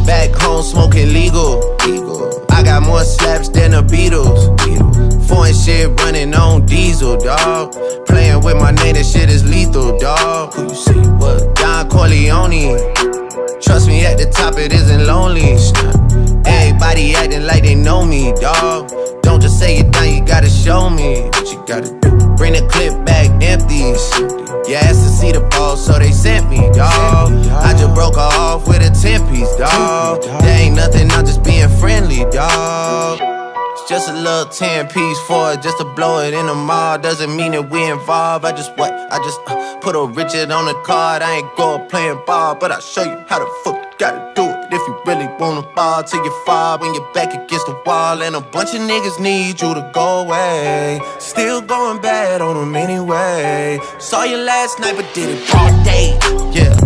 Back home smoking legal. I got more slaps than the Beatles. Foreign shit running on diesel, dawg. Playing with my name, that shit is lethal, dawg. Who you see? What? Don Corleone. Trust me, at the top it isn't lonely. Everybody acting like they know me, dawg. Don't just say it down, you gotta show me what you gotta do. Bring the clip back empty. You asked to see the ball, so they sent me, dawg. I just broke her off with a 10-piece, dawg. There ain't nothing, I'm just being friendly, dawg. It's just a little 10-piece for it, just to blow it in the mall. Doesn't mean that we involved. I just put a Richard on the card. I ain't go playing ball, but I'll show you how the fuck you gotta do it. If you really wanna fall till you fall when you're back against the wall. And a bunch of niggas need you to go away. Still going bad on them anyway. Saw you last night but did it all day, yeah.